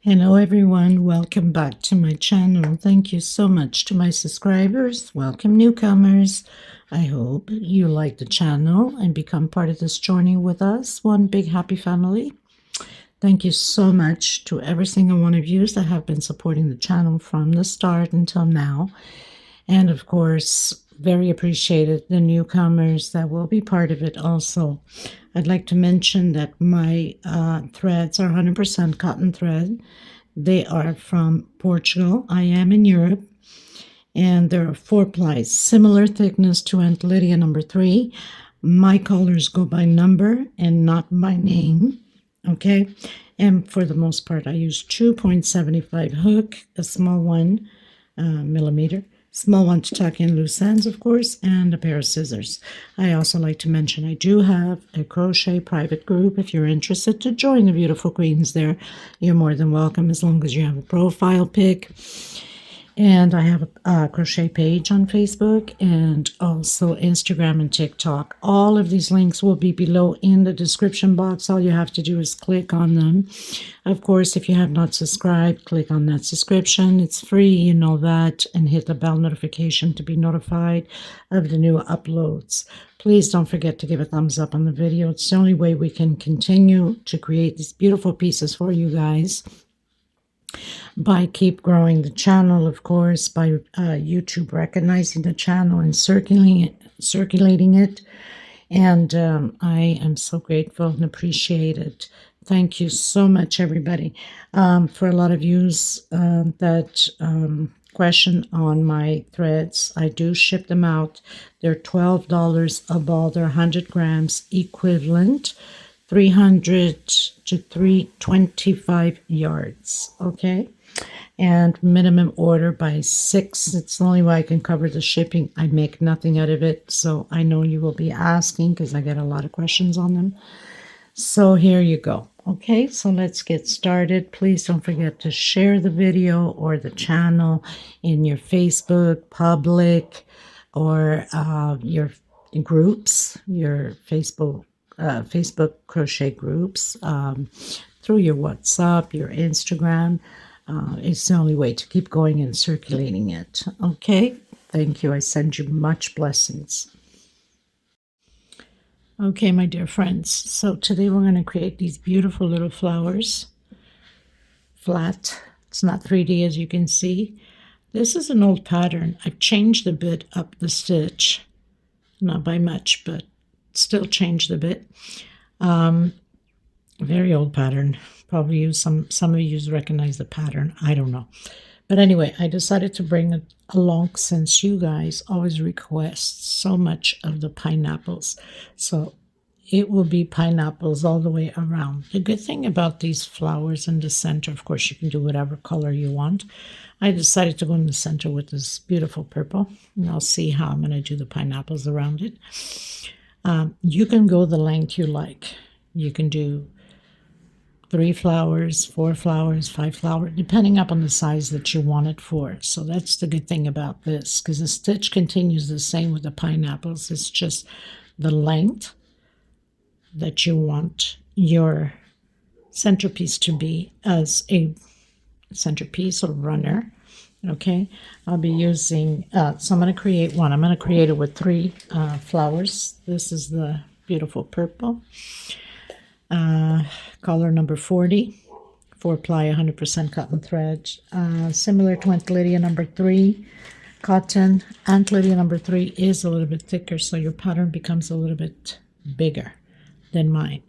Hello everyone, welcome back to my channel. Thank you so much to my subscribers. Welcome newcomers. I hope you like the channel and become part of this journey with us. One big happy family. Thank you so much to every single one of you that have been supporting the channel from the start until now. And of course, very appreciated the newcomers that will be part of it also. I'd like to mention that my threads are 100% cotton thread. They are from Portugal. I am in Europe. And there are 4 plies, similar thickness to Aunt Lydia number 3. My colors go by number and not by name. Okay. And for the most part, I use 2.75 hook, a small one millimeter. Small one to tuck in loose ends, of course, and a pair of scissors. I also like to mention I do have a crochet private group. If you're interested to join the beautiful queens there, you're more than welcome as long as you have a profile pic. And I have a crochet page on Facebook and also Instagram and TikTok. All of these links will be below in the description box. All you have to do is click on them. Of course, if you have not subscribed, click on that subscription. It's free, you know that, and hit the bell notification to be notified of the new uploads. Please don't forget to give a thumbs up on the video. It's the only way we can continue to create these beautiful pieces for you guys. By keep growing the channel, of course, by YouTube recognizing the channel and circulating it. And I am so grateful and appreciate it. Thank you so much, everybody. For a lot of yous that question on my threads, I do ship them out. They're $12 a ball. They're 100 grams equivalent. 300 to 325 yards, okay? And minimum order by 6. It's the only way I can cover the shipping. I make nothing out of it, so I know you will be asking because I get a lot of questions on them. So here you go. Okay, so let's get started. Please don't forget to share the video or the channel in your Facebook public or your groups, your Facebook crochet groups, through your WhatsApp, your Instagram. It's the only way to keep going and circulating it. Okay, thank you. I send you much blessings. Okay, my dear friends, so today we're going to create these beautiful little flowers. Flat. It's not 3D as you can see. This is an old pattern. I've changed a bit up the stitch. Not by much, but still changed a bit. Very old pattern. Probably use some of you recognize the pattern. I don't know. But anyway, I decided to bring it along since you guys always request so much of the pineapples. So it will be pineapples all the way around. The good thing about these flowers in the center, of course, you can do whatever color you want. I decided to go in the center with this beautiful purple. And I'll see how I'm going to do the pineapples around it. You can go the length you like. You can do 3 flowers, 4 flowers, 5 flowers, depending upon the size that you want it for. So that's the good thing about this, because the stitch continues the same with the pineapples. It's just the length that you want your centerpiece to be as a centerpiece or runner. Okay, I'll be using, so I'm going to create one. I'm going to create it with 3 flowers. This is the beautiful purple. Color number 40, 4 ply 100% cotton thread, similar to Aunt Lydia number 3 cotton. Aunt Lydia number 3 is a little bit thicker, so your pattern becomes a little bit bigger than mine.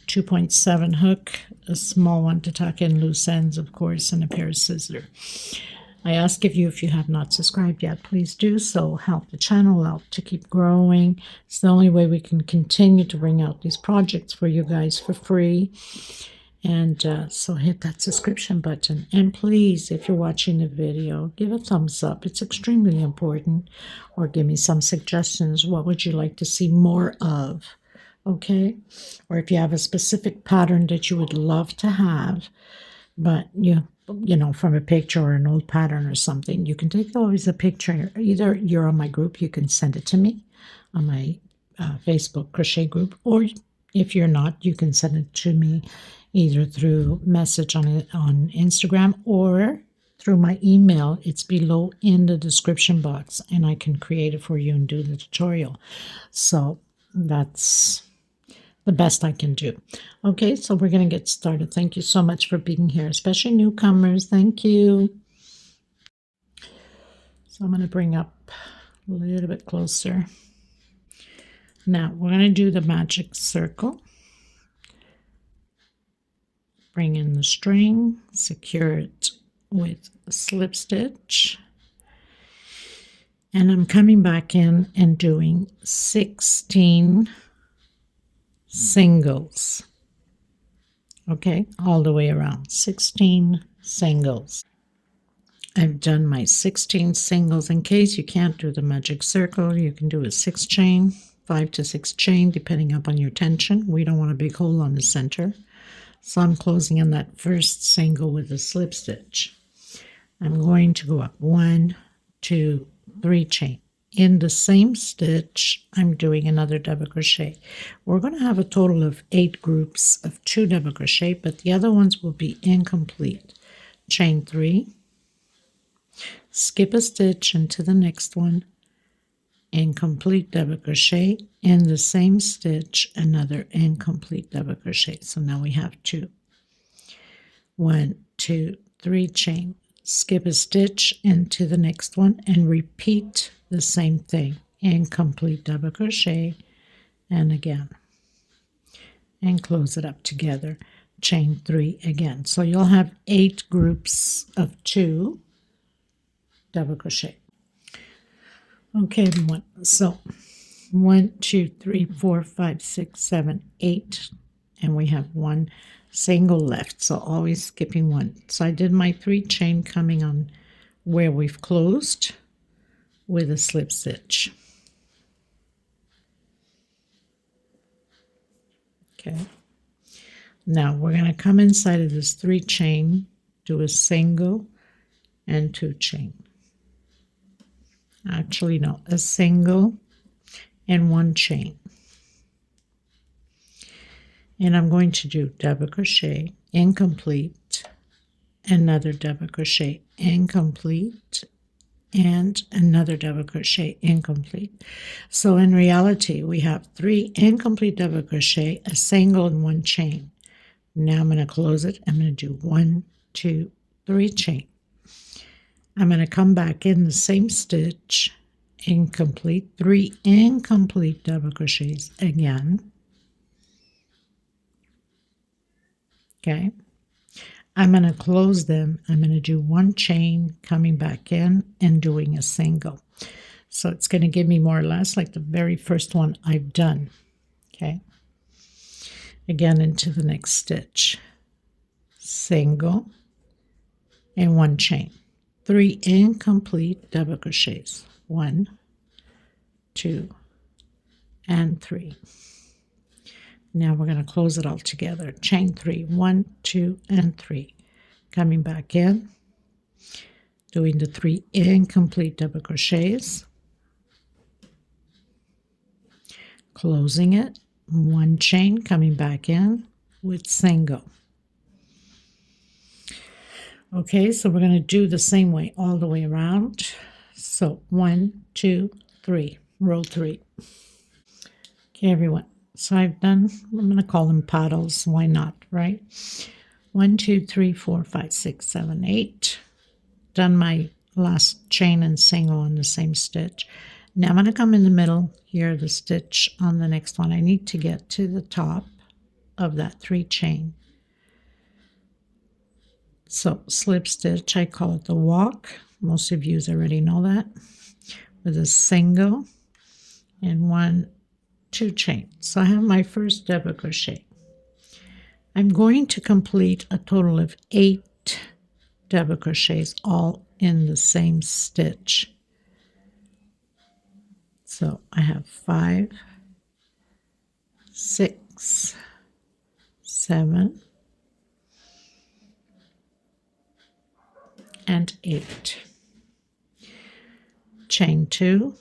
2.7 hook, a small one to tuck in loose ends, of course, and a pair of scissors. I ask of you, if you have not subscribed yet, please do so. Help the channel out to keep growing. It's the only way we can continue to bring out these projects for you guys for free. And so hit that subscription button. And please, if you're watching the video, give a thumbs up. It's extremely important. Or give me some suggestions. What would you like to see more of? Okay? Or if you have a specific pattern that you would love to have, but you know, from a picture or an old pattern or something, you can take always a picture. Either you're on my group, you can send it to me on my Facebook crochet group, or if you're not, you can send it to me either through message on Instagram or through my email. It's below in the description box, and I can create it for you and do the tutorial. So that's the best I can do. Okay, so we're going to get started. Thank you so much for being here, especially newcomers. Thank you. So I'm going to bring up a little bit closer. Now we're going to do the magic circle. Bring in the string, secure it with a slip stitch. And I'm coming back in and doing 16 singles. Okay, all the way around, 16 singles. I've done my 16 singles. In case you can't do the magic circle, you can do a 6 chain, 5 to 6 chain, depending upon your tension. We don't want a big hole on the center. So I'm closing in that first single with a slip stitch. I'm going to go up 1, 2, 3 chain. In the same stitch, I'm doing another double crochet. We're going to have a total of 8 groups of 2 double crochet, but the other ones will be incomplete. Chain 3, skip a stitch into the next one, incomplete double crochet, in the same stitch, another incomplete double crochet. So now we have 2. 1, 2, 3 chain, skip a stitch into the next one, and repeat the same thing, incomplete double crochet, and again, and close it up together, chain 3 again. So you'll have 8 groups of 2 double crochet. Okay, everyone, so 1, 2, 3, 4, 5, 6, 7, 8, and we have 1 single left, so always skipping 1. So I did my 3 chain coming on where we've closed with a slip stitch. Okay, now we're going to come inside of this 3 chain, do a single and 2 chain. Actually, no, a single and 1 chain. And I'm going to do double crochet, incomplete, another double crochet, incomplete, and another double crochet, incomplete. So in reality, we have 3 incomplete double crochet, a single, and 1 chain. Now I'm going to close it. I'm going to do 1, 2, 3 chain. I'm going to come back in the same stitch, incomplete, 3 incomplete double crochets again. Okay, I'm going to close them. I'm going to do 1 chain, coming back in and doing a single. So it's going to give me more or less like the very first one I've done. Okay, again into the next stitch, single and 1 chain, 3 incomplete double crochets, 1, 2, and 3. Now we're going to close it all together. Chain 3, 1, 2, and 3. Coming back in, doing the 3 incomplete double crochets, closing it, 1 chain, coming back in with single. Okay, so we're going to do the same way all the way around. So 1, 2, 3, row 3. Okay, everyone. So I've done, I'm going to call them paddles. Why not, right? 1, 2, 3, 4, 5, 6, 7, 8. Done my last chain and single on the same stitch. Now I'm going to come in the middle here, the stitch on the next one. I need to get to the top of that 3 chain. So slip stitch, I call it the walk. Most of you already know that. With a single and 1, 2 chain. So I have my first double crochet. I'm going to complete a total of 8 double crochets all in the same stitch. So I have 5, 6, 7, and 8. Chain 2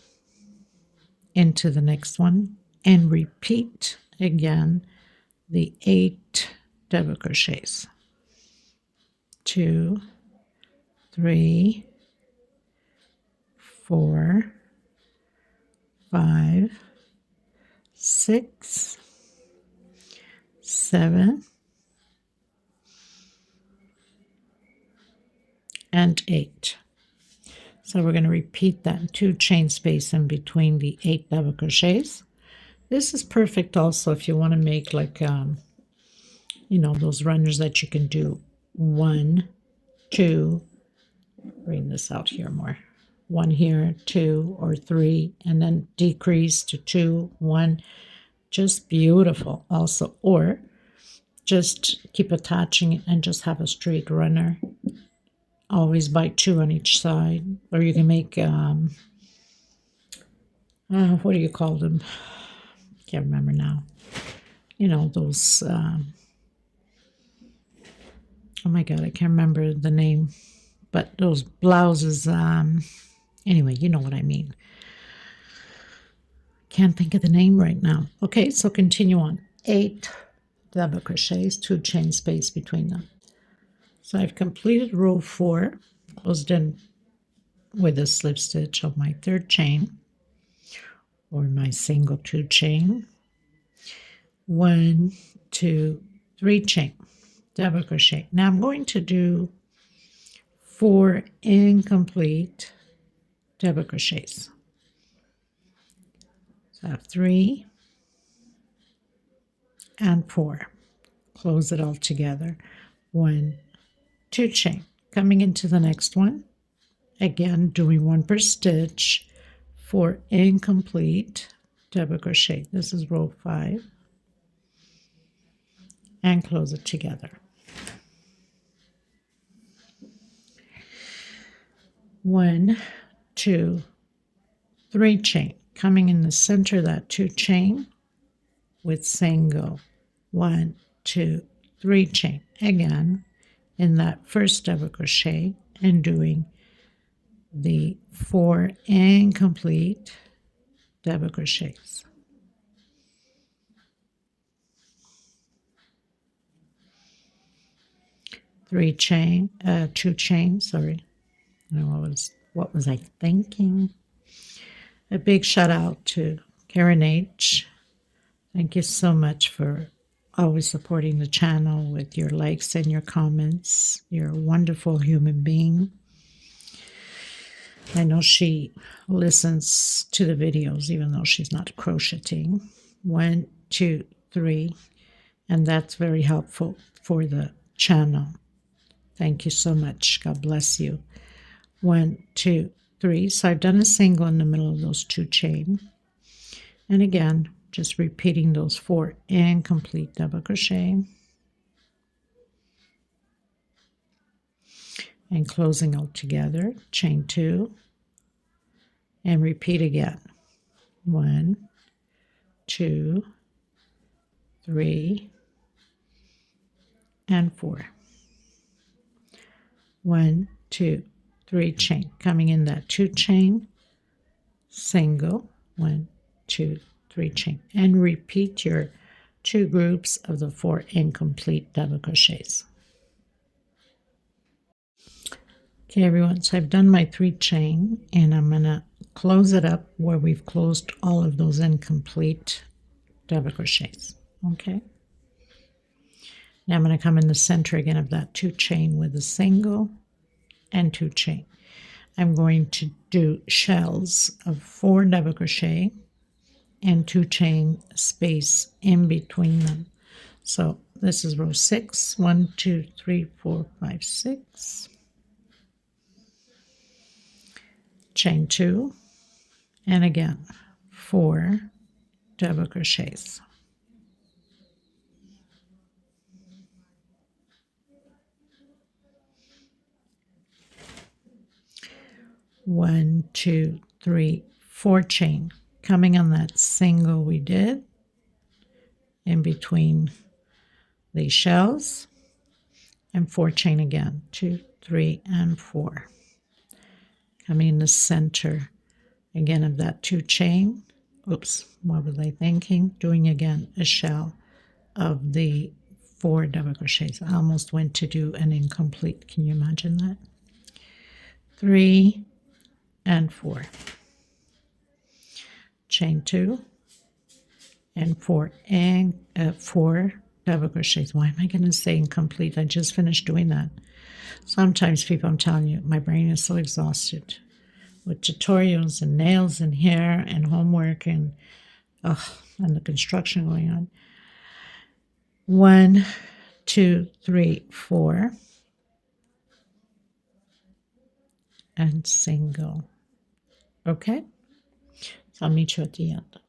into the next one and repeat again the 8 double crochets. 2, 3, 4, 5, 6, 7, and 8. So we're going to repeat that 2 chain space in between the 8 double crochets. This is perfect also if you want to make like you know, those runners that you can do 1, 2, bring this out here more, 1 here, 2 or 3, and then decrease to 2, 1. Just beautiful also. Or just keep attaching it and just have a straight runner, always by 2 on each side. Or you can make what do you call them? Can't remember now. You know, those oh my god, I can't remember the name, but those blouses, anyway, you know what I mean. Can't think of the name right now. Okay, so continue on. 8 double crochets, 2 chain space between them. So I've completed row 4, closed in with a slip stitch of my 3rd chain, or my single 2 chain. 1, 2, 3 chain, double crochet. Now I'm going to do 4 incomplete double crochets. So I have 3 and 4. Close it all together. 1, 2 chain. Coming into the next one, again doing 1 per stitch, 4 incomplete double crochet. This is row 5, and close it together. 1, 2, 3 chain. Coming in the center of that 2 chain with single, 1, 2, 3 chain. Again in that first double crochet and doing the 4 incomplete double crochets. Two chain, sorry. What was I thinking? A big shout out to Karen H. Thank you so much for always supporting the channel with your likes and your comments. You're a wonderful human being. I know she listens to the videos even though she's not crocheting. 1, 2, 3, and that's very helpful for the channel. Thank you so much. God bless you. 1, 2, 3. So I've done a single in the middle of those 2 chain. And again, just repeating those 4 incomplete double crochet. And closing all together, chain 2. And repeat again. 1, 2, 3, and 4. 1, 2, 3 chain. Coming in that 2 chain, single, 1, 2, 3 chain, and repeat your 2 groups of the 4 incomplete double crochets. Okay, everyone, so I've done my 3 chain, and I'm going to close it up where we've closed all of those incomplete double crochets. Okay. Now I'm going to come in the center again of that 2 chain with a single and 2 chain. I'm going to do shells of 4 double crochet and 2 chain space in between them. So this is row 6. 1, 2, 3, 4, 5, 6. Chain 2, and again 4 double crochets. One, 2, 3, 4 chain. Coming on that single we did in between the shells, and 4 chain again. 2, 3, and 4. Coming in the center again of that 2 chain. Oops, what was I thinking? Doing again a shell of the 4 double crochets. I almost went to do an incomplete. Can you imagine that? 3 and 4. Chain 2 and 4 and 4 double crochets. Why am I going to say incomplete? I just finished doing that. Sometimes people, I'm telling you, my brain is so exhausted with tutorials and nails and hair and homework and the construction going on. 1, 2, 3, 4, and single. Okay, so I'll meet you at the end.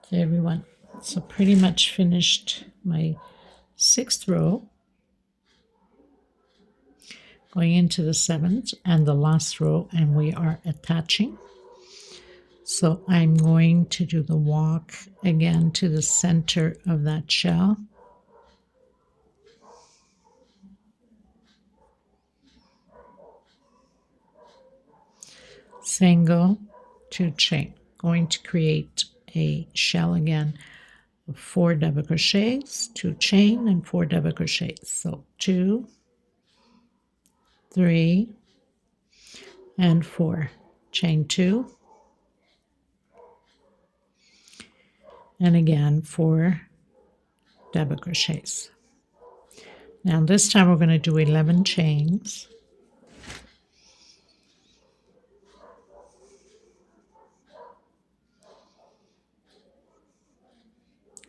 Okay, everyone, so pretty much finished my 6th row, going into the 7th and the last row, and we are attaching. So I'm going to do the walk again to the center of that shell. Single, 2 chain. Going to create a shell again of 4 double crochets, 2 chain and 4 double crochets. So 2, 3, and 4. Chain 2. And again 4 double crochets. Now this time we're going to do 11 chains.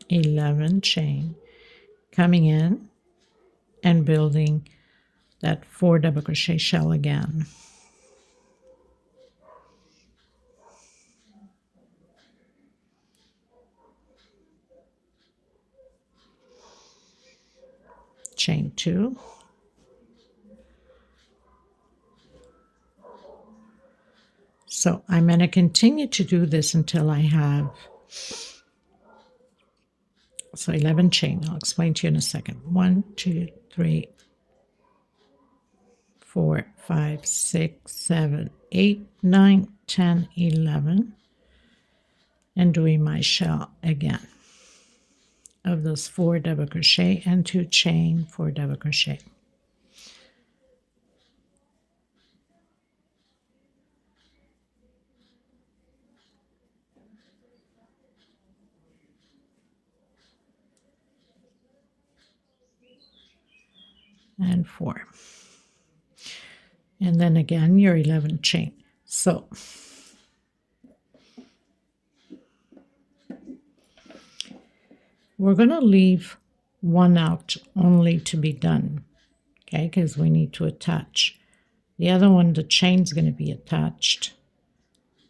11 chain, coming in and building that 4 double crochet shell again. Chain 2. So I'm going to continue to do this until I have 11 chain. I'll explain to you in a second. 1, 2, 3, 4, 5, 6, 7, 8, 9, 10, 11, and doing my shell again of those 4 double crochet and 2 chain, 4 double crochet. And 4. And then again your 11 chain. So we're going to leave one out only to be done, okay, because we need to attach. The other one, the chain's going to be attached.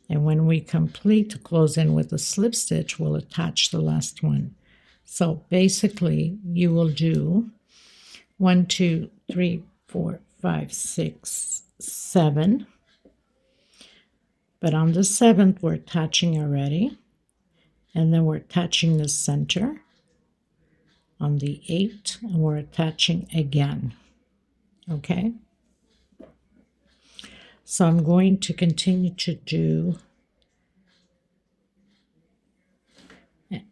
And when we complete to close in with a slip stitch, we'll attach the last one. So basically you will do 1, 2, 3, 4, 5, 6, 7. But on the 7th, we're attaching already. And then we're attaching the center on the 8th, and we're attaching again. Okay? So I'm going to continue to do,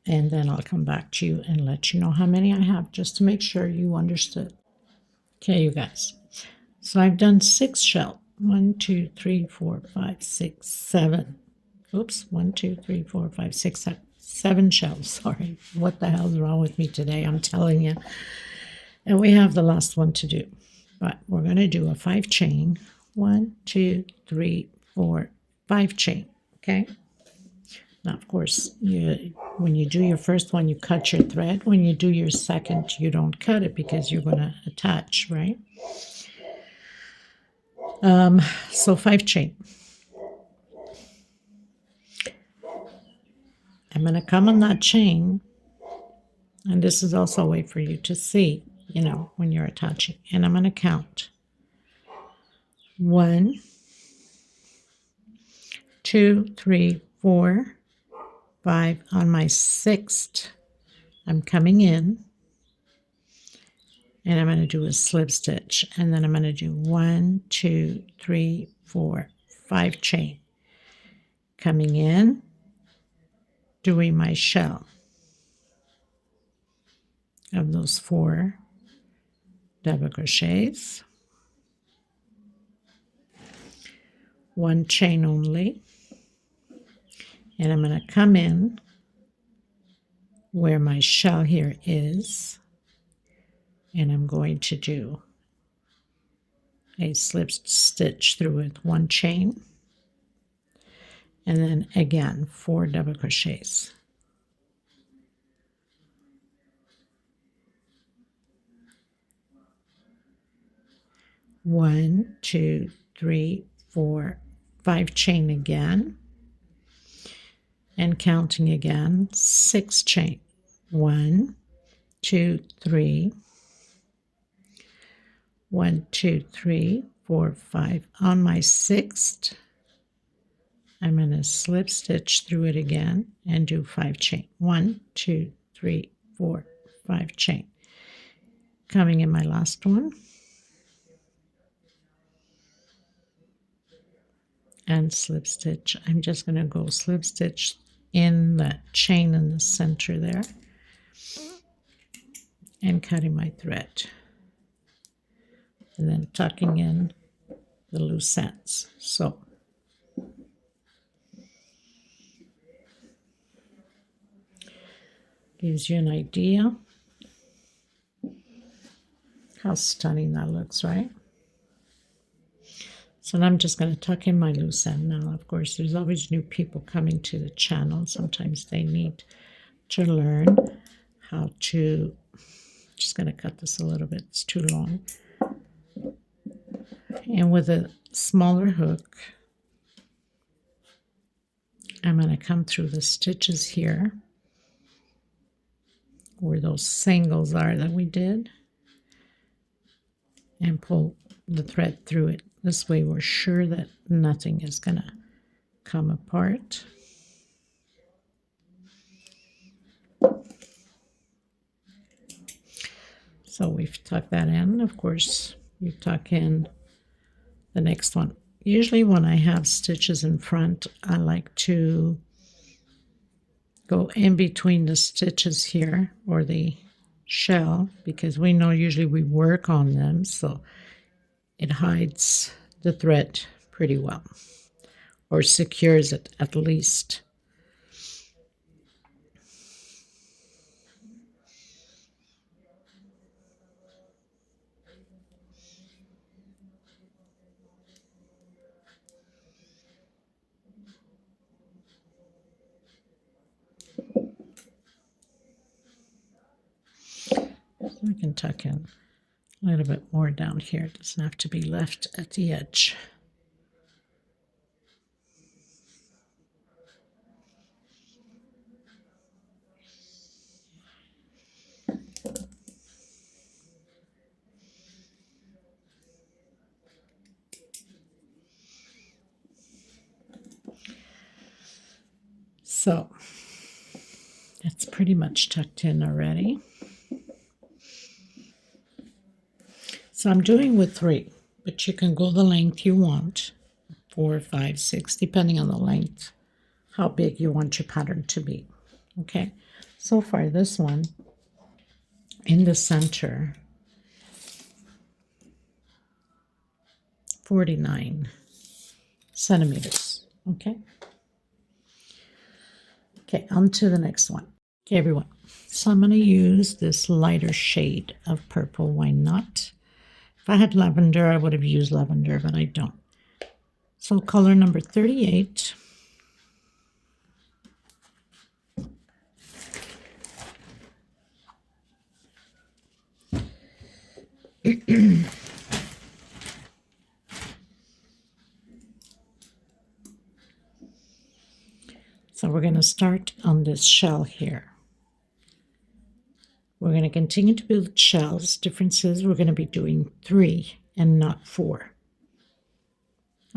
and then I'll come back to you and let you know how many I have, just to make sure you understood. Okay, you guys. So I've done 6 shells. 1, 2, 3, 4, 5, 6, 7. Oops, 1, 2, 3, 4, 5, 6, 7 shells. Sorry, what the hell's wrong with me today? I'm telling you. And we have the last one to do. But we're going to do a 5 chain. 1, 2, 3, 4, 5 chain. Okay? Now, of course, when you do your first one, you cut your thread. When you do your second, you don't cut it because you're going to attach, right? So 5 chain. I'm going to come on that chain, and this is also a way for you to see, you know, when you're attaching. And I'm going to count 1, 2, 3, 4, 5. On my 6th, I'm coming in, and I'm going to do a slip stitch, and then I'm going to do 1, 2, 3, 4, 5 chain, coming in, doing my shell of those 4 double crochets, 1 chain only, and I'm going to come in where my shell here is, and I'm going to do a slip stitch through it, 1 chain, and then again 4 double crochets. One, 2, 3, 4, 5 chain again, and counting again, 6 chain. 1, 2, 3, 1, 2, 3, 4, 5. On my 6th, I'm going to slip stitch through it again and do 5 chain. 1, 2, 3, 4, 5 chain. Coming in my last one, and slip stitch. I'm just going to go slip stitch in that chain in the center there and cutting my thread, and then tucking in the loose ends. So gives you an idea how stunning that looks, right? So now I'm just going to tuck in my loose end. Now, of course, there's always new people coming to the channel. Sometimes they need to learn how to, just going to cut this a little bit, it's too long. And with a smaller hook, I'm going to come through the stitches here where those singles are that we did and pull the thread through it. This way we're sure that nothing is going to come apart. So we've tucked that in. Of course, you tuck in the next one. Usually when I have stitches in front, I like to go in between the stitches here, or the shell, because we know usually we work on them, so it hides the thread pretty well, or secures it at least. We can tuck in a little bit more down here. It doesn't have to be left at the edge. So that's pretty much tucked in already. So I'm doing with 3, but you can go the length you want, 4, 5, 6, depending on the length, how big you want your pattern to be. Okay, so far this one in the center, 49 centimeters. Okay, on to the next one. Okay, everyone, so I'm going to use this lighter shade of purple. Why not? If I had lavender, I would have used lavender, but I don't. So color number 38. So we're going to start on this shell here. We're going to continue to build shells. Difference is we're going to be doing 3 and not 4.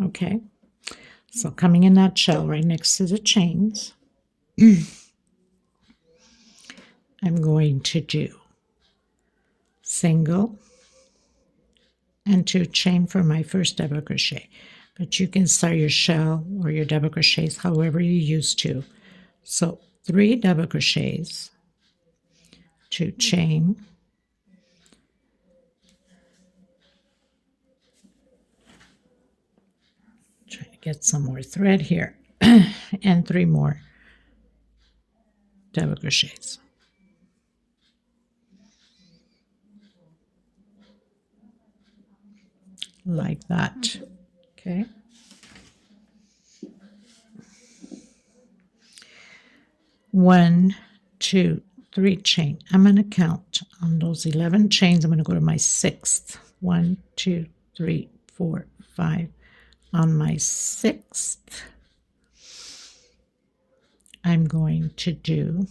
Okay, so coming in that shell right next to the chains, I'm going to do single and 2 chain for my first double crochet. But you can start your shell or your double crochets however you used to. So 3 double crochets, 2 chain, get some more thread here and 3 more double crochets. Like that. Okay. One, 2, 3 chain. I'm going to count on those 11 chains. I'm going to go to my 6th. 1, 2, 3, 4, 5. On my 6th, I'm going to do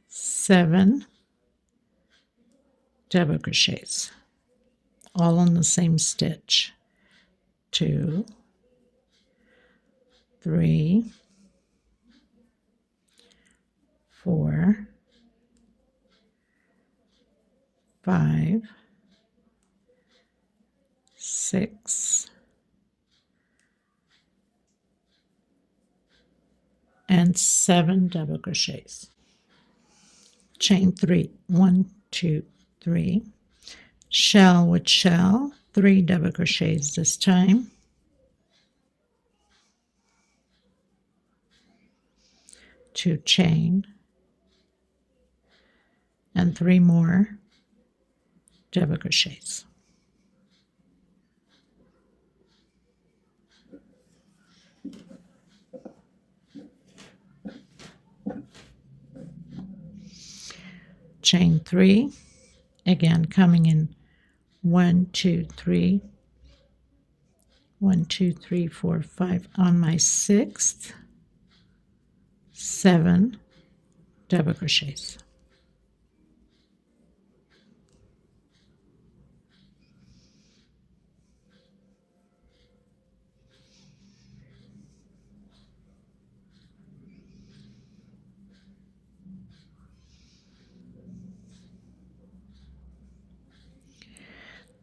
7 double crochets, all on the same stitch. 2, 3, 4, 5, 6, and 7 double crochets. Chain 3, 1, 2, 3. Shell with shell, 3 double crochets this time. 2 chain, and 3 more double crochets. Chain 3, again coming in 1, 2, 3, 1, 2, 3, 4, 5 on my 6th, 7 double crochets.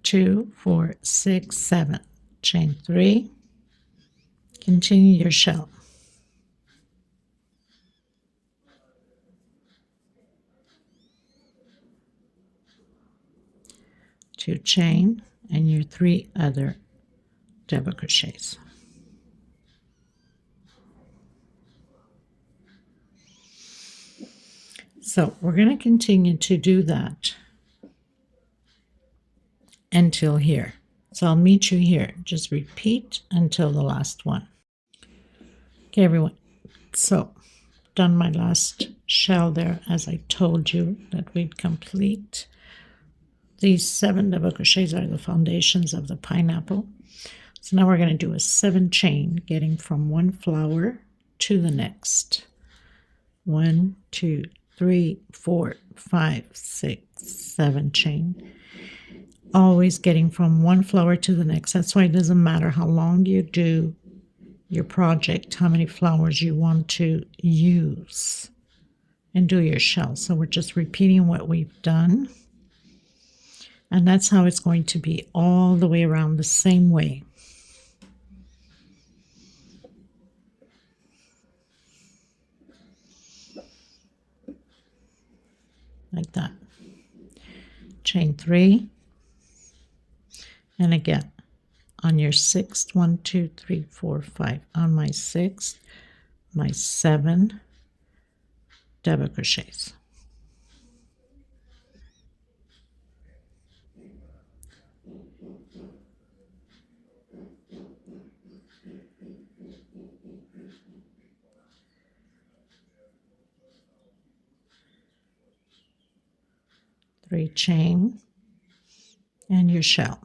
Two, 4, 6, 7. Chain 3. Continue your shell. 2 chain and your 3 other double crochets. So we're going to continue to do that until here. So I'll meet you here. Just repeat until the last one. Okay, everyone. So done my last shell there, as I told you that we'd complete. These 7 double crochets are the foundations of the pineapple. So now we're going to do a 7 chain, getting from one flower to the next. 1, 2, 3, 4, 5, 6, 7 chain. Always getting from one flower to the next. That's why it doesn't matter how long you do your project, how many flowers you want to use, and do your shell. So we're just repeating what we've done. And that's how it's going to be all the way around the same way. Like that. Chain 3. And again, on your 6th, 1, 2, 3, 4, 5. On my 6th, my 7 double crochets. Three chain and your shell.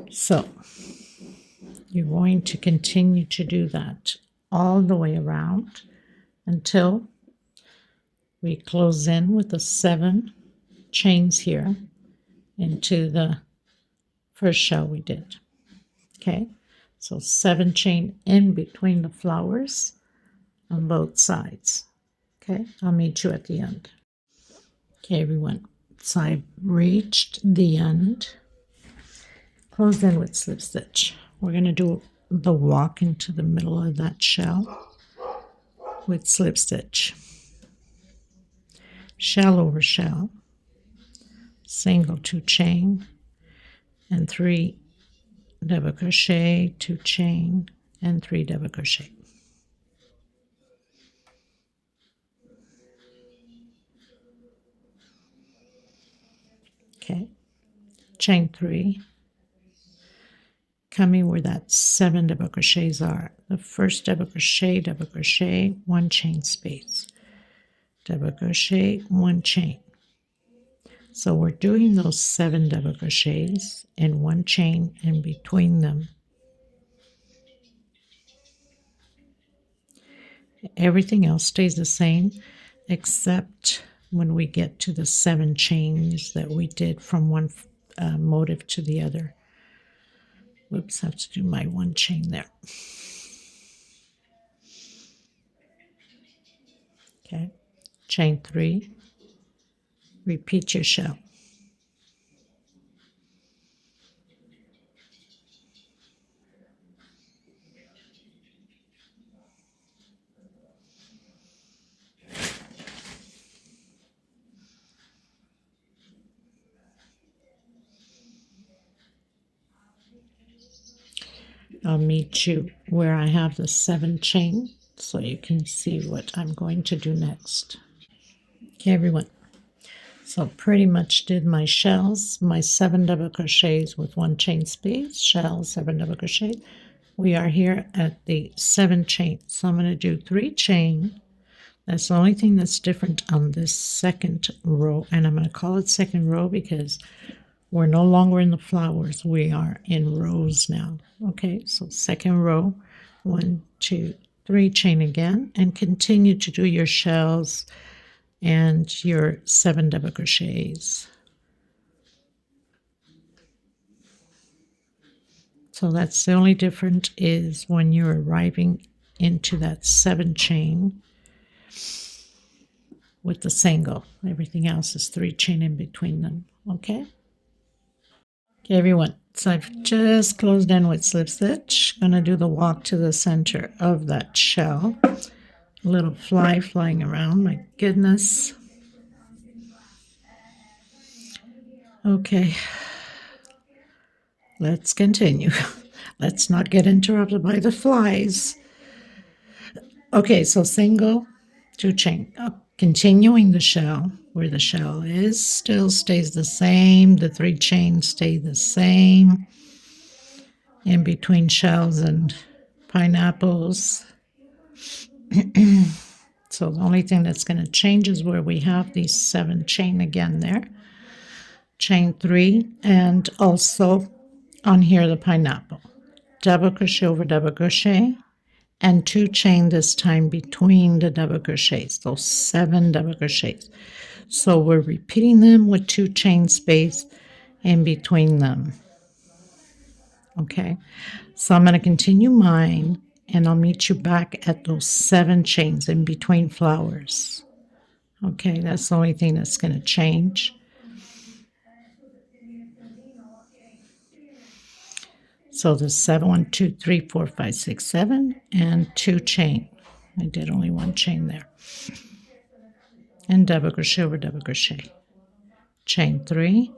So you're going to continue to do that all the way around until we close in with the 7 chains here into the first shell we did. Okay, so 7 chain in between the flowers on both sides. Okay, I'll meet you at the end. Okay, everyone. So I've reached the end, closed in with slip stitch. We're going to do the walk into the middle of that shell with slip stitch. Shell over shell, single 2 chain, and 3 double crochet, 2 chain, and 3 double crochet. Okay, chain 3, coming where that 7 double crochets are. The first double crochet, 1 chain space, double crochet, 1 chain. So we're doing those 7 double crochets and 1 chain in between them. Everything else stays the same except when we get to the 7 chains that we did from one motif to the other. Whoops, I have to do my 1 chain there. Okay, chain 3, repeat your shell. I'll meet you where I have the 7 chain so you can see what I'm going to do next. Okay, everyone. So pretty much did my shells, my 7 double crochets with 1 chain space, shell, 7 double crochet. We are here at the 7 chain. So I'm going to do 3 chain. That's the only thing that's different on this second row. And I'm going to call it second row because we're no longer in the flowers. We are in rows now. Okay, so second row, 1, 2, 3 chain again, and continue to do your shells and your 7 double crochets. So that's the only difference is when you're arriving into that 7 chain with the single. Everything else is 3 chain in between them. Okay? Okay, everyone. So I've just closed in with slip stitch. Gonna do the walk to the center of that shell. A little fly flying around, my goodness. Okay, let's continue. Let's not get interrupted by the flies. Okay, so single, 2 chain. Continuing the shell, where the shell is, still stays the same. The 3 chains stay the same. In between shells and pineapples. So the only thing that's going to change is where we have these 7 chain again there. Chain 3, and also on here the pineapple. Double crochet over double crochet, and 2 chain this time between the double crochets, those 7 double crochets. So we're repeating them with 2 chain space in between them. Okay, so I'm going to continue mine, and I'll meet you back at those 7 chains in between flowers. Okay, that's the only thing that's going to change. So the 7, 1, 2, 3, 4, 5, 6, 7, and 2 chain. I did only 1 chain there. And double crochet over double crochet. Chain 3,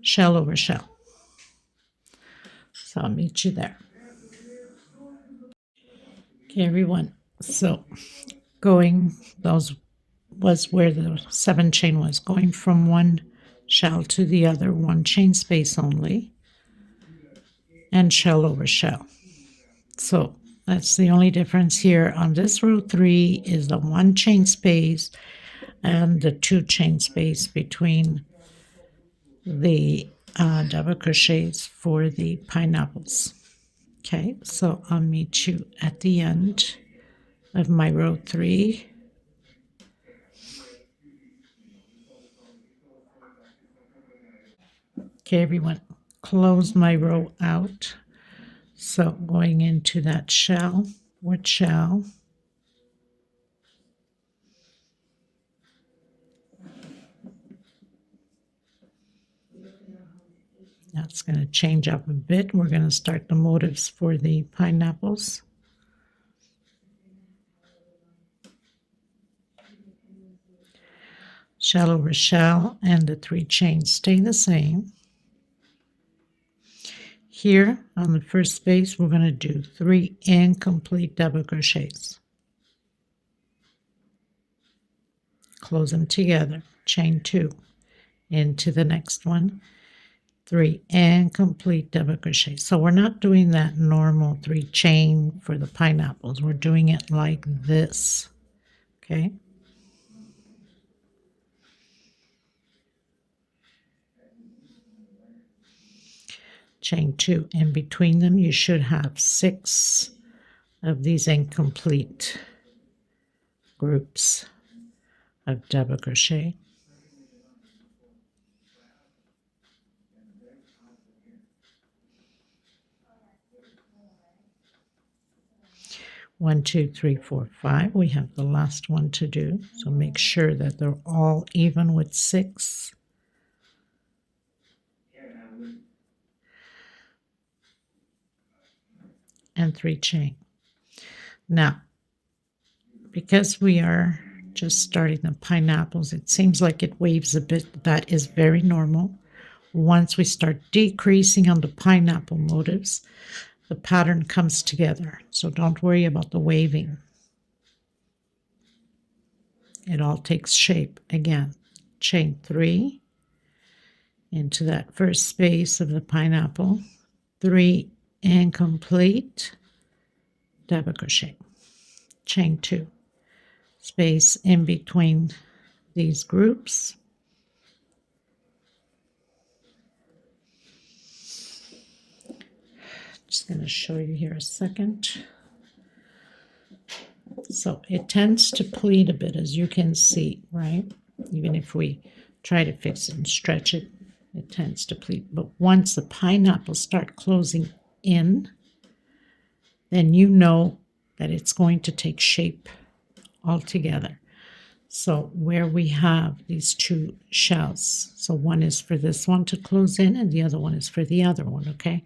shell over shell. So I'll meet you there. Okay, everyone. So going, those was where the 7 chain was, going from one shell to the other, 1 chain space only, and shell over shell. So that's the only difference here on this row 3 is the 1 chain space and the 2 chain space between the double crochets for the pineapples. Okay, so I'll meet you at the end of my row 3. Okay, everyone, close my row out. So going into that shell, with shell, That's going to change up a bit. We're going to start the motifs for the pineapples. Shell over shell, and the 3 chains stay the same. Here on the first space, we're going to do 3 incomplete double crochets. Close them together, chain 2 into the next one, 3 incomplete double crochet. So we're not doing that normal 3 chain for the pineapples. We're doing it like this. Okay. Chain 2 in between them. You should have 6 of these incomplete groups of double crochet. One, 2, 3, 4, 5. We have the last one to do, so make sure that they're all even with 6. And 3 chain. Now, because we are just starting the pineapples, it seems like it waves a bit. That is very normal. Once we start decreasing on the pineapple motifs, the pattern comes together. So don't worry about the waving. It all takes shape. Again, chain 3 into that first space of the pineapple, 3 incomplete double crochet, chain 2, space in between these groups, just going to show you here a second. So it tends to pleat a bit, as you can see, right? Even if we try to fix it and stretch it, it tends to pleat. But once the pineapples start closing in, then you know that it's going to take shape altogether. So where we have these 2 shells, so one is for this one to close in and the other one is for the other one, okay?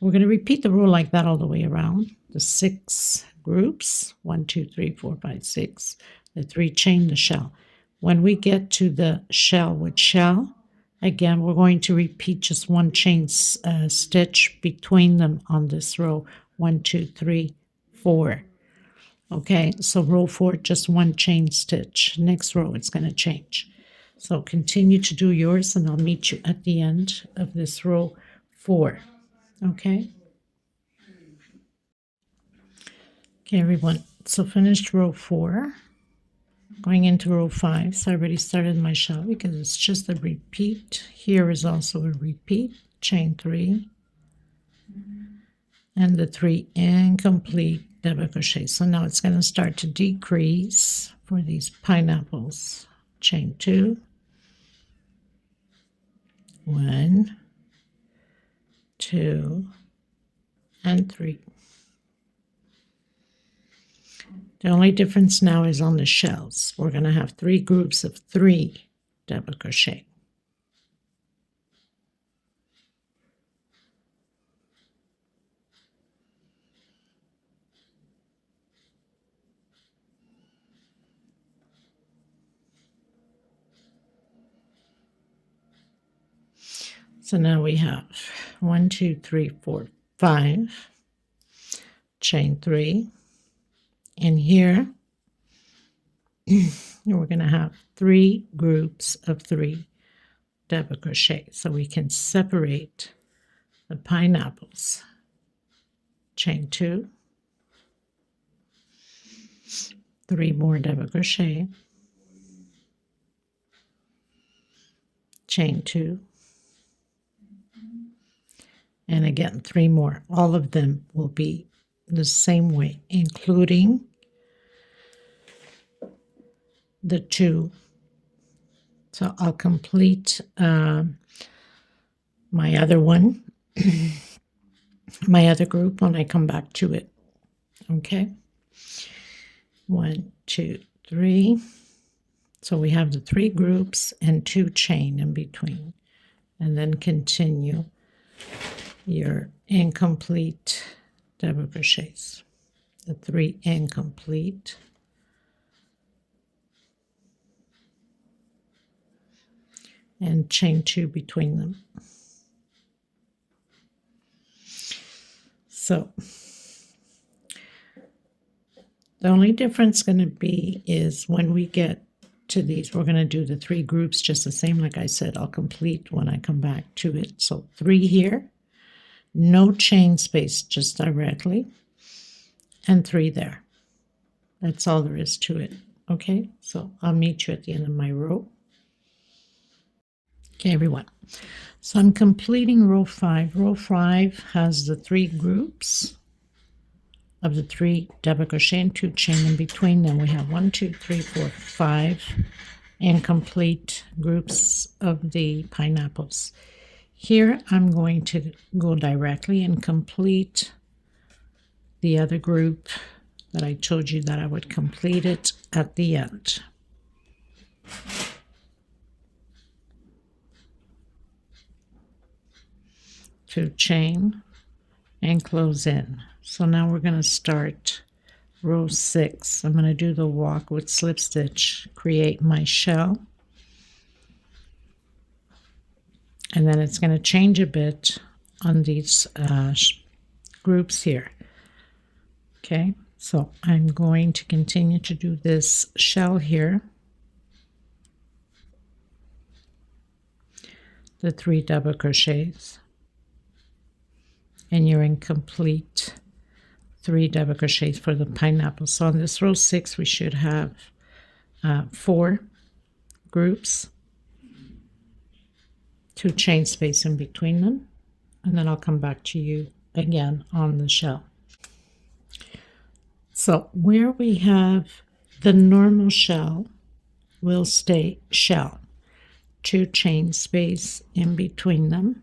We're going to repeat the rule like that all the way around. The 6 groups, 1, 2, 3, 4, 5, 6, the 3 chain the shell. When we get to the shell with shell, again, we're going to repeat just 1 chain stitch between them on this row. 1, 2, 3, 4. Okay, so row 4, just 1 chain stitch. Next row, it's going to change. So continue to do yours, and I'll meet you at the end of this row 4. Okay? Okay, everyone. So finished row 4. Going into row 5. So I already started my shell because it's just a repeat. Here is also a repeat. Chain 3. And the 3 incomplete double crochet. So now it's going to start to decrease for these pineapples. Chain 2, 1, 2, and 3. The only difference now is on the shells. We're going to have 3 groups of 3 double crochet. So now we have 1, 2, 3, 4, 5, chain 3, and here we're going to have 3 groups of 3 double crochet, so we can separate the pineapples. Chain 2, 3 more double crochet, chain 2, and again 3 more. All of them will be the same way, including the 2. So I'll complete my other one, my other group, when I come back to it. Okay, 1, 2, 3. So we have the 3 groups and 2 chain in between, and then continue your incomplete double crochets, the 3 incomplete, and chain 2 between them. So the only difference going to be is when we get to these, we're going to do the 3 groups just the same. Like I said, I'll complete when I come back to it. So 3 here, no chain space, just directly, and 3 there. That's all there is to it. Okay, so I'll meet you at the end of my row. Okay, everyone. So I'm completing row 5. Row 5 has the 3 groups of the 3 double crochet and 2 chain in between them. We have 1, 2, 3, 4, 5 incomplete groups of the pineapples. Here I'm going to go directly and complete the other group that I told you that I would complete it at the end. To chain and close in. So now we're going to start row 6. I'm going to do the walk with slip stitch, create my shell, and then it's going to change a bit on these groups here. Okay, so I'm going to continue to do this shell here, the 3 double crochets, and your incomplete 3 double crochets for the pineapple. So on this row 6 we should have 4 groups, 2 chain space in between them, and then I'll come back to you again on the shell. So where we have the normal shell will stay shell, 2 chain space in between them,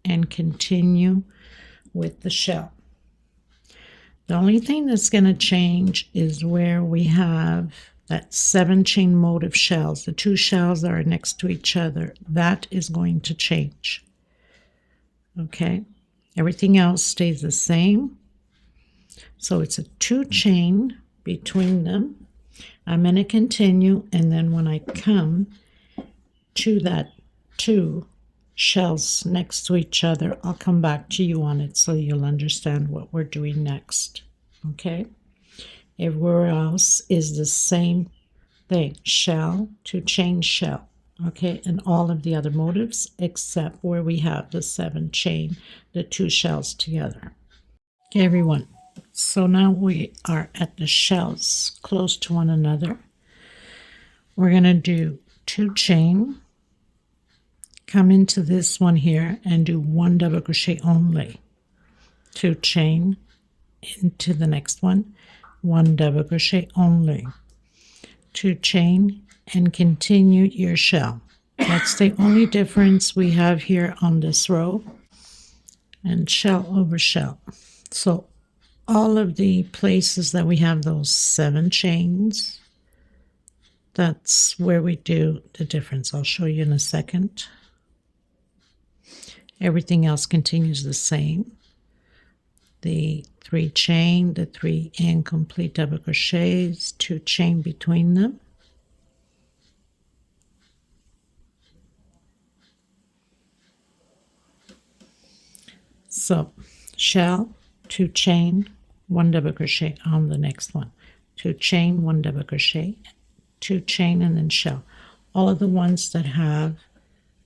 and continue with the shell. The only thing that's going to change is where we have that 7 chain motive shells, the 2 shells that are next to each other. That is going to change. Okay, everything else stays the same. So it's a 2 chain between them. I'm going to continue, and then when I come to that 2 shells next to each other, I'll come back to you on it so you'll understand what we're doing next. Okay, everywhere else is the same thing, shell to chain shell. Okay, and all of the other motifs except where we have the 7 chain, the 2 shells together. Okay, everyone, so now we are at the shells close to one another. We're going to do 2 chain, come into this one here and do 1 double crochet only, 2 chain into the next one, 1 double crochet only, 2 chain, and continue your shell. That's the only difference we have here on this row, and shell over shell. So all of the places that we have those 7 chains, that's where we do the difference. I'll show you in a second. Everything else continues the same. The 3 chain, the 3 incomplete double crochets, 2 chain between them. So shell, 2 chain, 1 double crochet on the next one, 2 chain, 1 double crochet, 2 chain, and then shell. All of the ones that have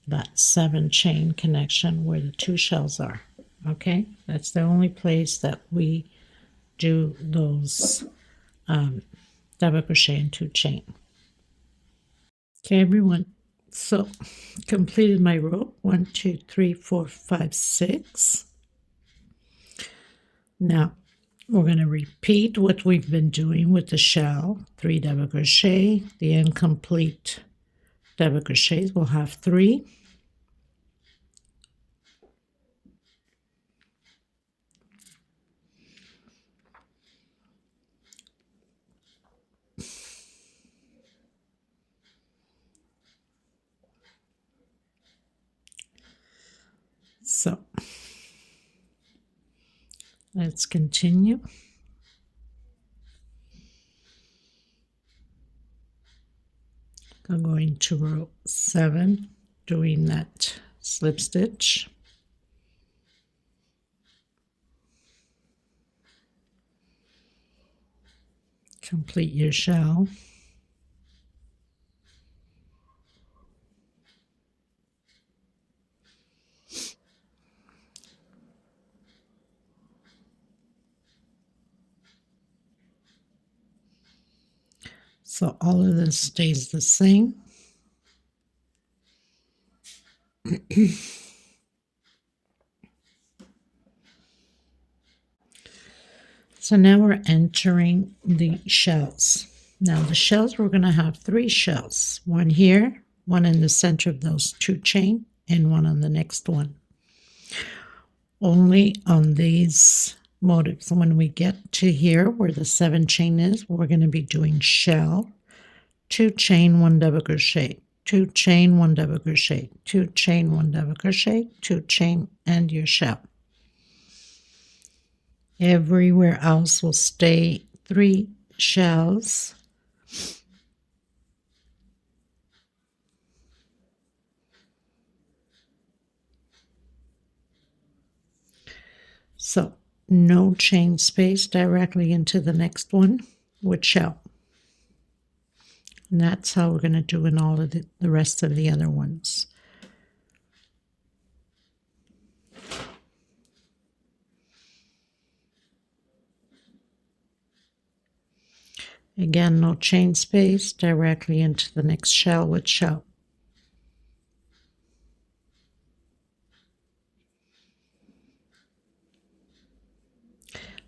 that 7 chain connection where the 2 shells are. Okay, that's the only place that we do those double crochet and 2 chain. Okay, everyone, so completed my row 1, 2, 3, 4, 5, 6. Now we're going to repeat what we've been doing with the shell, 3 double crochet, the incomplete double crochets, we'll have 3. So Let's continue. I'm going to row 7, doing that slip stitch. Complete your shell. So all of this stays the same. So now we're entering the shells. Now the shells, we're going to have 3 shells. One here, one in the center of those 2 chain, and one on the next one. Only on these motifs. When we get to here where the 7 chain is, we're going to be doing shell, 2 chain, 1 double crochet, 2 chain, 1 double crochet, 2 chain, 1 double crochet, 2 chain, and your shell. Everywhere else will stay 3 shells. So no chain space directly into the next one with shell. And that's how we're going to do in all of the rest of the other ones. Again, no chain space directly into the next shell with shell.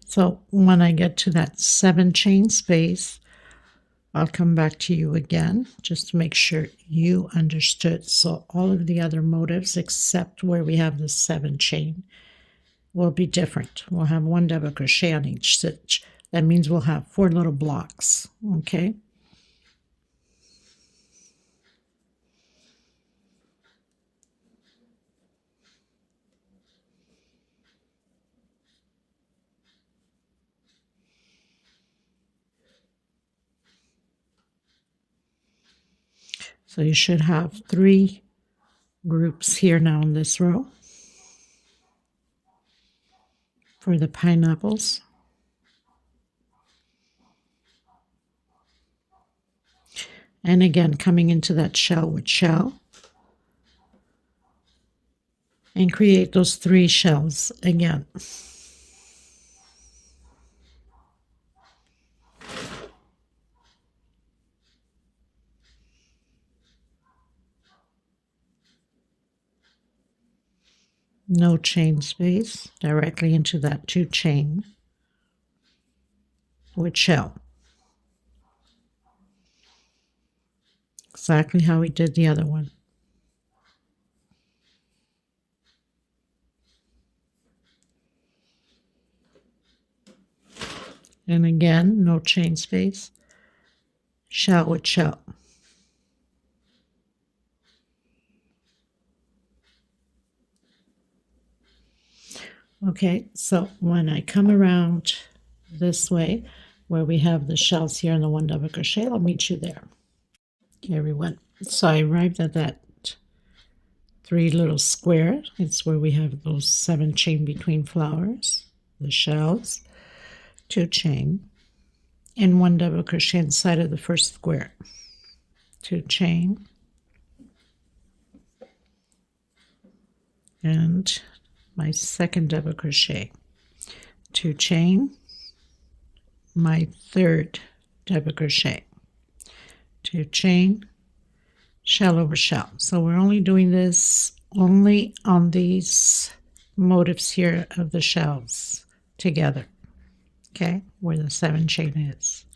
So when I get to that 7 chain space, I'll come back to you again just to make sure you understood. So all of the other motifs except where we have the 7 chain will be different. We'll have 1 double crochet on each stitch. That means we'll have 4 little blocks, okay? So you should have 3 groups here now in this row for the pineapples. And again, coming into that shell with shell. And create those 3 shells again. No chain space directly into that 2 chain with shell. Exactly how we did the other one. And again, no chain space, shell with shell. Okay, so when I come around this way, where we have the shells here and the 1 double crochet, I'll meet you there. Okay, everyone. So I arrived at that 3 little square. It's where we have those 7 chain between flowers, the shells, 2 chain, and 1 double crochet inside of the first square. 2 chain, and my second double crochet, 2 chain, my third double crochet, 2 chain, shell over shell. So we're only doing this only on these motifs here of the shells together, okay, where the 7 chain is.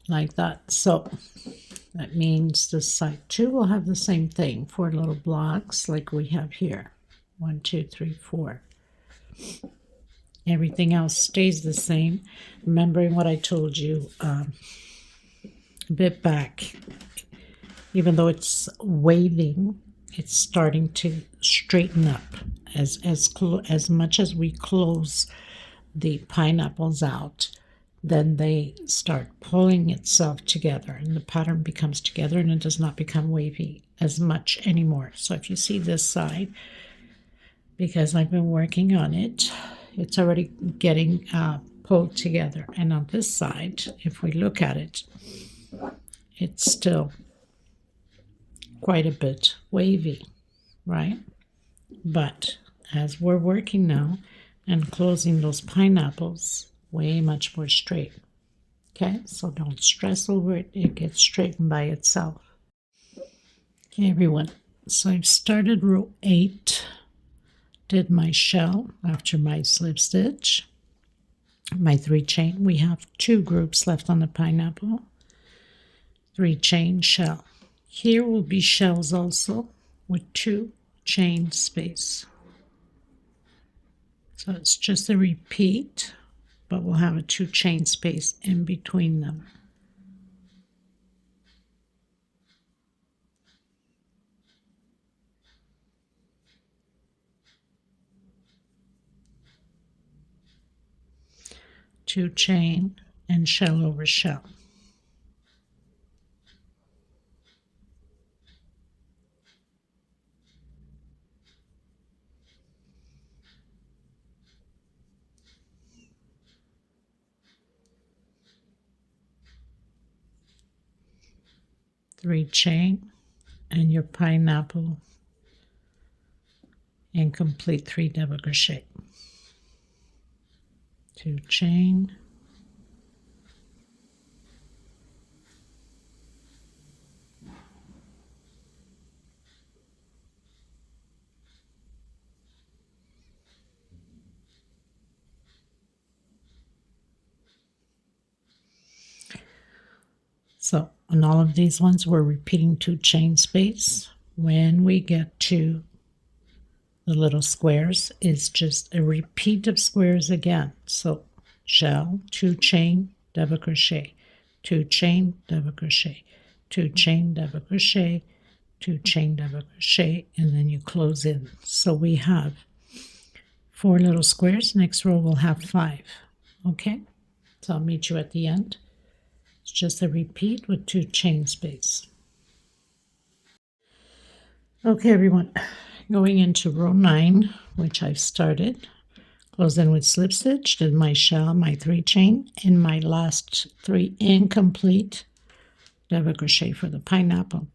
Like that. So that means this side too will have the same thing, 4 little blocks like we have here. 1, 2, 3, 4. Everything else stays the same. Remembering what I told you a bit back. Even though it's waving, it's starting to straighten up as much as we close the pineapples out, then they start pulling itself together and the pattern becomes together and it does not become wavy as much anymore. So if you see this side, because I've been working on it, it's already getting pulled together. And on this side, if we look at it, it's still quite a bit wavy, right? But as we're working now and closing those pineapples, way much more straight. Okay, so don't stress over it. It gets straightened by itself. Okay, everyone. So I've started row 8, did my shell after my slip stitch, my 3 chain. We have 2 groups left on the pineapple. 3 chain shell. Here will be shells also with 2 chain space. So it's just a repeat, but we'll have a 2 chain space in between them. Two chain and shell over shell. Three chain and your pineapple and complete 3 double crochet. 2 chain, so on all of these ones we're repeating 2 chain space. When we get to the little squares, it's just a repeat of squares again. So shell, 2 chain, double crochet, 2 chain, double crochet, 2 chain, double crochet, 2 chain, double crochet, and then you close in. So we have 4 little squares. Next row we'll have 5. Okay, so I'll meet you at the end. It's just a repeat with 2 chain space. Okay, everyone, going into row 9, which I've started, close in with slip stitch, did my shell, my 3 chain, and my last 3 incomplete double crochet for the pineapple.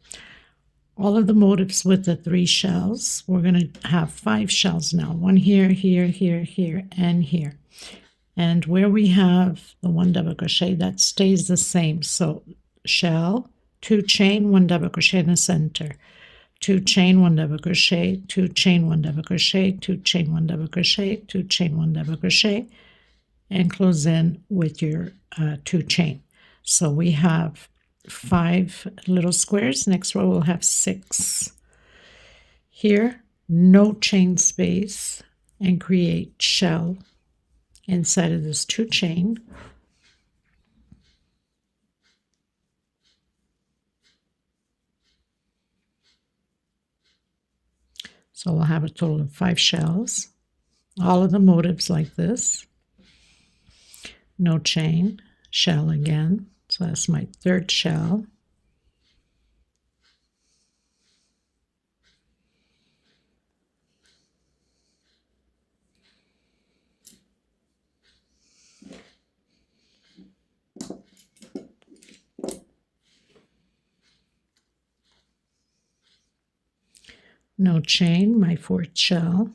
All of the motifs with the 3 shells, we're going to have 5 shells now, 1 here, here, here, here, and here. And where we have the 1 double crochet, that stays the same. So shell, 2 chain, 1 double crochet in the center, 2 chain, 1 double crochet, 2 chain, 1 double crochet, 2 chain, 1 double crochet, 2 chain, 1 double crochet, and close in with your 2 chain. So we have 5 little squares. Next row we'll have 6. Here, no chain space, and create shell inside of this 2 chain. So we'll have a total of 5 shells, all of the motifs like this. No chain, shell again. So that's my 3rd shell. No chain, my 4th shell.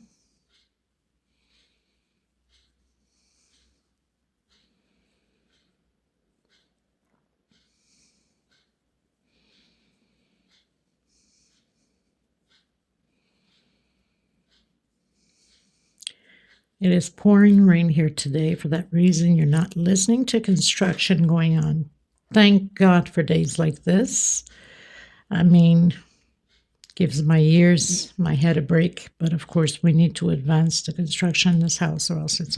It is pouring rain here today. For that reason, you're not listening to construction going on. Thank God for days like this. I mean, gives my ears, my head a break. But of course, we need to advance the construction in this house or else it's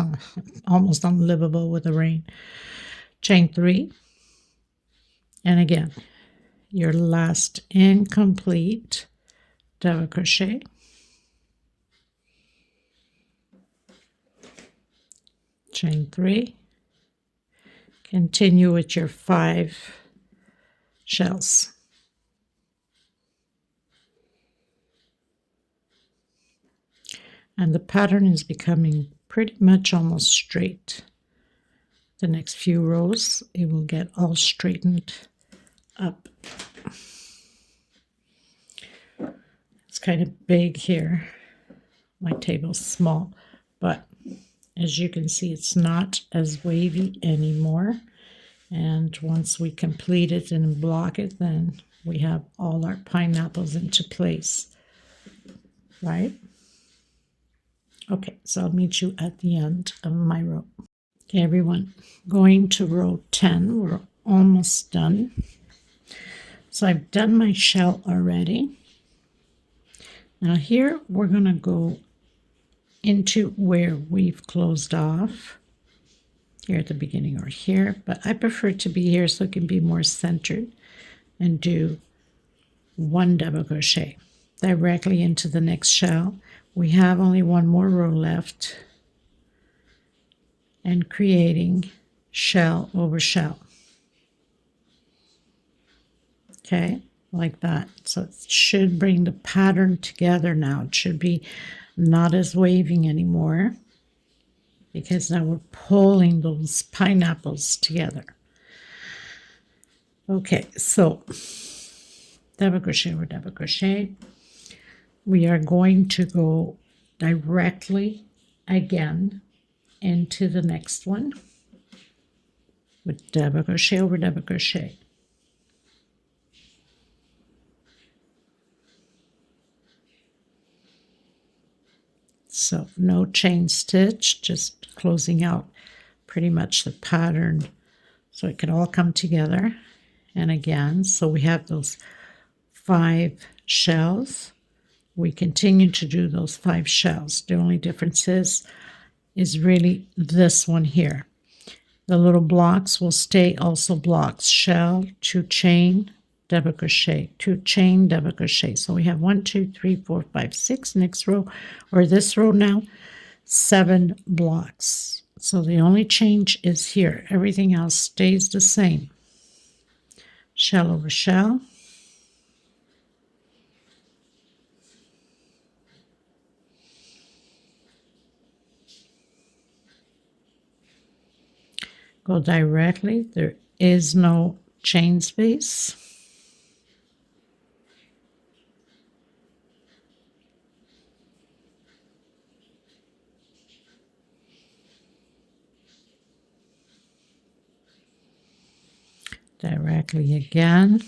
almost unlivable with the rain. Chain 3. And again, your last incomplete double crochet, chain 3, continue with your 5 shells. And the pattern is becoming pretty much almost straight. The next few rows, it will get all straightened up. It's kind of big here. My table's small, but as you can see, it's not as wavy anymore. And once we complete it and block it, then we have all our pineapples into place, right? Okay, so I'll meet you at the end of my row. Okay, everyone, going to row 10. We're almost done. So I've done my shell already. Now here we're going to go into where we've closed off, here at the beginning or here, but I prefer it to be here so it can be more centered, and do 1 double crochet directly into the next shell. We have only one more row left, and creating shell over shell. Okay, like that. So it should bring the pattern together now. It should be not as waving anymore, because now we're pulling those pineapples together. Okay, so double crochet over double crochet. We are going to go directly again into the next one with double crochet over double crochet. So no chain stitch, just closing out pretty much the pattern so it can all come together. And again, so we have those 5 shells. We continue to do those 5 shells. The only difference is really this one here. The little blocks will stay also blocks. Shell, 2 chain, double crochet, 2 chain, double crochet. So we have 1, 2, 3, 4, 5, 6. Next row, or this row now, 7 blocks. So the only change is here. Everything else stays the same. Shell over shell. Go directly. There is no chain space. Directly again.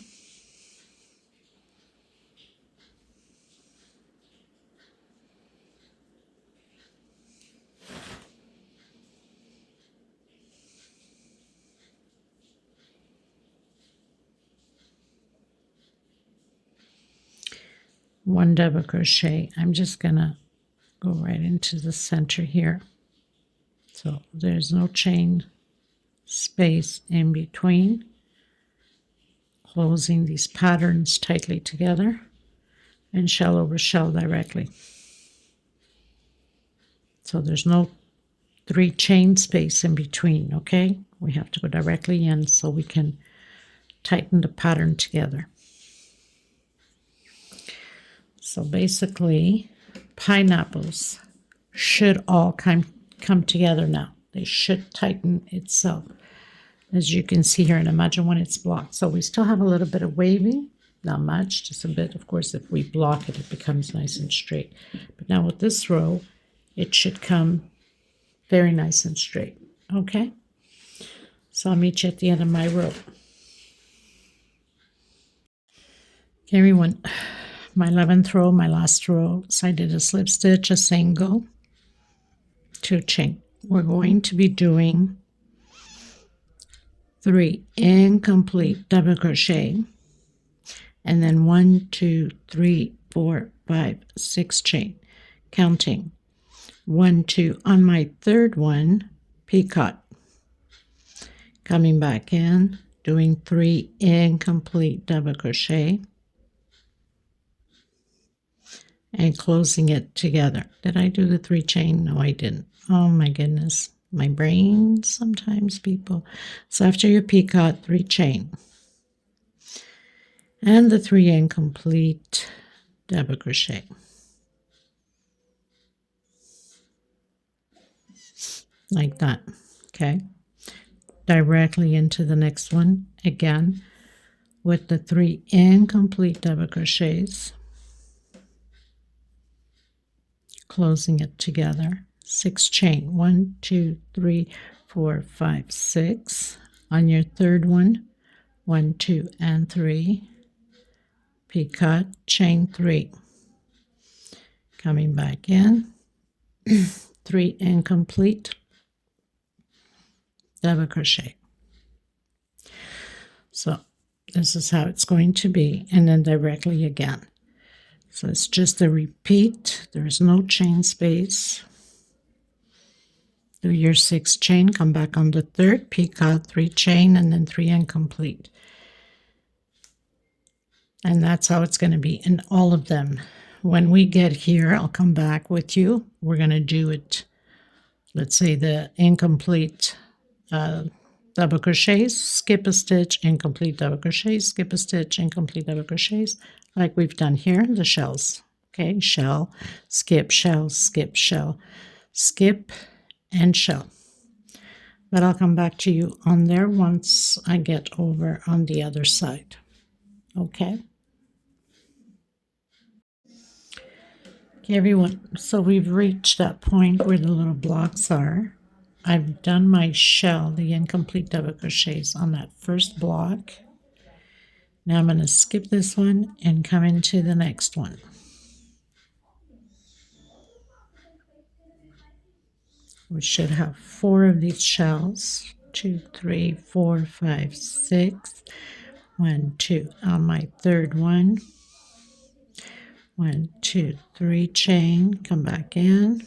One double crochet. I'm just gonna go right into the center here. So there's no chain space in between. Closing these patterns tightly together, and shell over shell directly. So there's no 3 chain space in between, okay? We have to go directly in so we can tighten the pattern together. So basically, pineapples should all come together now. They should tighten itself, as you can see here, and imagine when it's blocked. So we still have a little bit of waving, not much, just a bit. Of course, if we block it, it becomes nice and straight. But now with this row, it should come very nice and straight, okay? So I'll meet you at the end of my row. Okay, everyone, my 11th row, my last row. So I did a slip stitch, a single, 2 chain. We're going to be doing 3 incomplete double crochet, and then 1, 2, 3, 4, 5, 6 chain, counting 1, 2. On my 3rd one, picot, coming back in, doing 3 incomplete double crochet and closing it together. Did I do the 3 chain? No, I didn't. Oh my goodness, my brain sometimes, people. So after your picot, 3 chain and the 3 incomplete double crochet. Like that. Okay, directly into the next one again with the 3 incomplete double crochets, closing it together. 6 chain, 1 2 3 4 5 6. On your third one, 1 2 and 3, picot, chain 3, coming back in, 3 incomplete double crochet. So this is how it's going to be, and then directly again. So it's just a repeat. There's no chain space. Do your 6 chain, come back on the third, picot, 3 chain, and then 3 incomplete. And that's how it's going to be in all of them. When we get here, I'll come back with you. We're going to do it, let's say the incomplete double crochets, skip a stitch, incomplete double crochets, skip a stitch, incomplete double crochets, like we've done here, the shells. Okay, shell, skip, shell, skip, shell, skip, and shell. But I'll come back to you on there once I get over on the other side. Okay. Okay, everyone, so we've reached that point where the little blocks are. I've done my shell, the incomplete double crochets on that first block. Now I'm going to skip this one and come into the next one. We should have 4 of these shells. 2 3 4 5 6. 1 2 on my third one. 1 2 3 chain, come back in.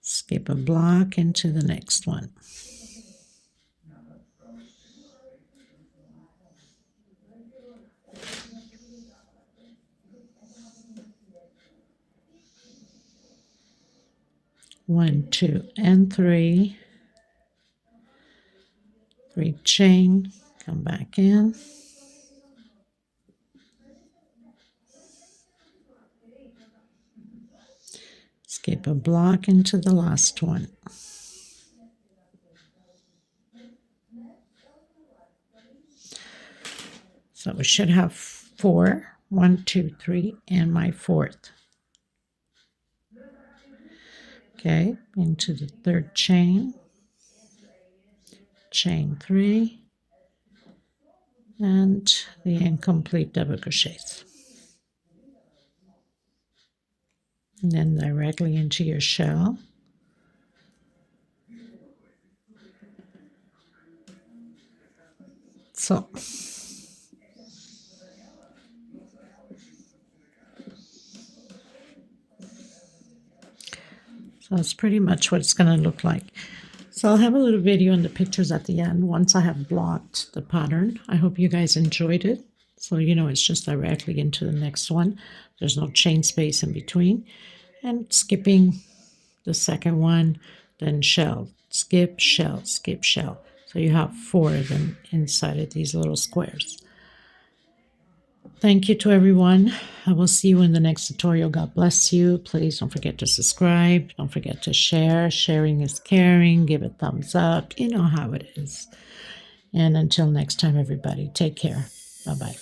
Skip a block into the next one. One, 2, and 3. 3 chain, come back in. Skip a block into the last one. So we should have 4. 1 2 3, and my 4th. Okay, into the third chain, chain 3, and the incomplete double crochets. And then directly into your shell. So that's pretty much what it's going to look like. So I'll have a little video and the pictures at the end once I have blocked the pattern. I hope you guys enjoyed it. So you know it's just directly into the next one. There's no chain space in between. And skipping the second one, then shell, skip, shell, skip, shell. So you have 4 of them inside of these little squares. Thank you to everyone. I will see you in the next tutorial. God bless you. Please don't forget to subscribe. Don't forget to share. Sharing is caring. Give a thumbs up. You know how it is. And until next time, everybody, take care. Bye-bye.